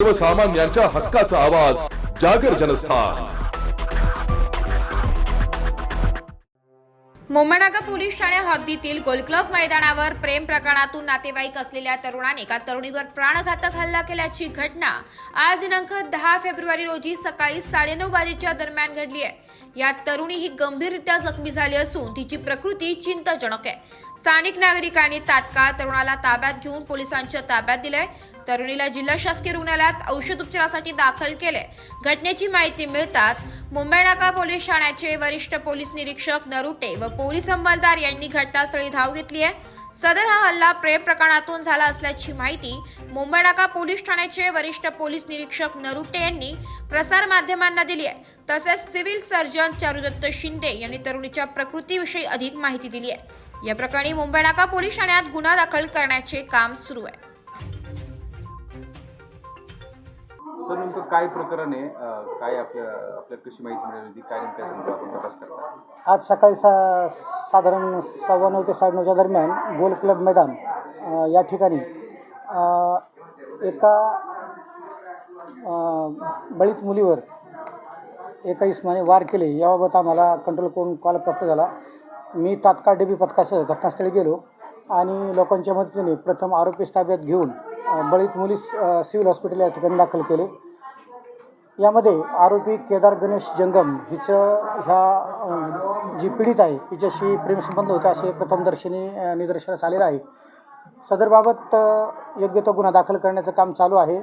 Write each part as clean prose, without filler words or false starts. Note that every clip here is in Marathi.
सर्वसामान्यांच्या हक्काचा आवाज जागर जनस्थान। मुंबईनाका पोलीस ठाणे हद्दीतील गोल्फ मैदानावर प्रेम प्रकरणातून नातेवाईक असलेल्या तरुणाने एका तरुणीवर प्राणघातक हल्ला केल्याची घटना आज दिनांक 10 फेब्रुवारी रोजी सकाळी 9:30 वाजेच्या दरम्यान घडली आहे। या तरुणी ही गंभीररित्या जखमी झाली असून तिची प्रकृती चिंताजनक आहे। स्थानिक नागरिकांनी तात्काळ तरुणाला ताब्यात घेऊन पोलिसांच्या ताब्यात दिले। तरुणीला जिल्हा शासकीय रुग्णालयात औषध उपचारासाठी दाखल केले। घटनेची माहिती मिळताच मुंबईनाका पोलीस ठाण्याचे वरिष्ठ पोलीस निरीक्षक नरुटे व पोलीस अंमलदार यांनी घटनास्थळी धाव घेतली आहे। सदर हा हल्ला प्रेम प्रकरणातून झाला असल्याची माहिती मुंबईनाका पोलीस ठाण्याचे वरिष्ठ पोलीस निरीक्षक नरुटे यांनी प्रसार माध्यमांना दिली आहे। तसेच सिव्हिल सर्जन चारुदत्त शिंदे यांनी तरुणीच्या प्रकृतीविषयी अधिक माहिती दिली आहे। या प्रकरणी मुंबईनाका पोलीस ठाण्यात गुन्हा दाखल करण्याचे काम सुरू आहे। सर नेमकं काय प्रकरण आहे, काय आपल्या कशी माहिती मिळाली, काय नेमकं आपण तपास करता? आज सकाळी साधारण 9:15 ते 9:30च्या दरम्यान गोल क्लब मैदान या ठिकाणी एका बळीत मुलीवर एका इसमाने वार केले याबाबत आम्हाला कंट्रोल करून कॉल प्राप्त झाला। मी तात्काळ डीबी पथकासह घटनास्थळी गेलो आणि लोकांच्या मदतीने प्रथम आरोपीस ताब्यात घेऊन बळीत मुलीस सिव्हिल हॉस्पिटल या ठिकाणी दाखल केले। यामध्ये आरोपी केदार गणेश जंगम हिचं ह्या जी पीडित आहे हिच्याशी प्रेमसंबंध होता असे प्रथमदर्शनी निदर्शनास आलेलं आहे। सदरबाबत योग्य तो गुन्हा दाखल करण्याचं काम चालू आहे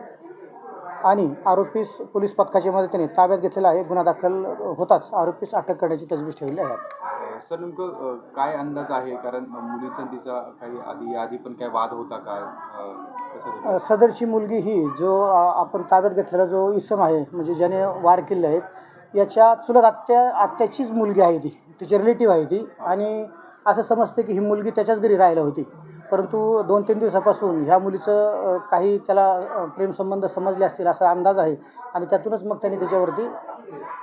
आणि आरोपीस पोलीस पथकाच्या मदतीने ताब्यात घेतलेला आहे। गुन्हा दाखल होताच आरोपीस अटक करण्याची तजवीज ठेवली आहे। सर नेमकं काय अंदाज आहे, कारण मुलीचा तिचा काही आधी पण काय वाद होता का? सदरची मुलगी ही जो आपण ताब्यात घेतलेला जो इसम आहे म्हणजे ज्याने वार केले आहेत याच्या चुलत आत्याचीच मुलगी आहे, तिची रिलेटिव्ह आहे ती आणि असं समजते की ही मुलगी त्याच्याच घरी राहायला होती, परंतु 2-3 दिवसापासून ह्या मुलीचं काही त्याला प्रेमसंबंध समजले असतील असा अंदाज आहे आणि त्यातूनच मग त्यांनी त्याच्यावरती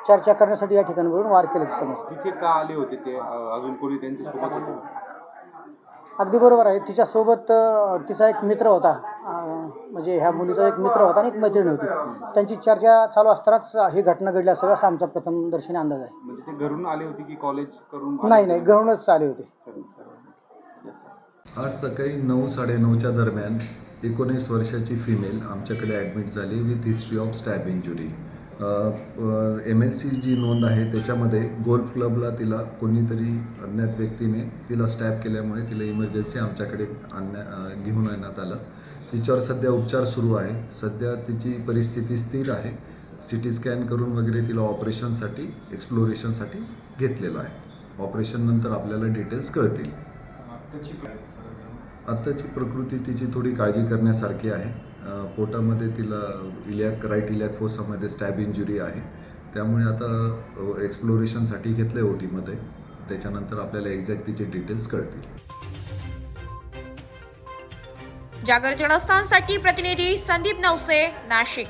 चर्चा करण्यासाठी या ठिकाणी बोलून वार केल्याचं समजतं। तिथे का आले होते ते, अजून कोणी त्यांच्यासोबत होते? अगदी बरोबर आहे, तिच्यासोबत तिचा एक मित्र होता, म्हणजे ह्या मुलीचा एक मित्र होता आणि एक मैत्रीण होती। त्यांची चर्चा चालू असतानाच ही घटना घडली असावी असा आमचा प्रथमदर्शनी अंदाज आहे। म्हणजे ते घरून आले होते की कॉलेज करून? नाही, घरूनच आले होते। आज सकाळी 9-9:30च्या दरम्यान 19 वर्षाची फिमेल आमच्याकडे ॲडमिट झाली with history of stab injury. MLC जी नोंद आहे त्याच्यामध्ये गोल्फ क्लबला तिला कोणीतरी अज्ञात व्यक्तीने तिला स्टॅब केल्यामुळे तिला इमर्जन्सी आमच्याकडे घेऊन येण्यात आलं। तिच्यावर सध्या उपचार सुरू आहे। सध्या तिची परिस्थिती स्थिर आहे। CT स्कॅन करून वगैरे तिला ऑपरेशनसाठी एक्सप्लोरेशनसाठी घेतलेलं आहे। ऑपरेशननंतर आपल्याला डिटेल्स कळतील। आत्ताची प्रकृती तिची थोडी काळजी करण्यासारखी आहे। पोटामध्ये तिला राईट इलियाक फोसामध्ये स्टॅब इंजुरी आहे, त्यामुळे आता एक्सप्लोरेशनसाठी घेतलं आहे OTमध्ये। त्याच्यानंतर आपल्याला एक्झॅक्ट तिचे डिटेल्स कळतील। जागर जनस्थानसाठी प्रतिनिधी संदीप नवसे, नाशिक।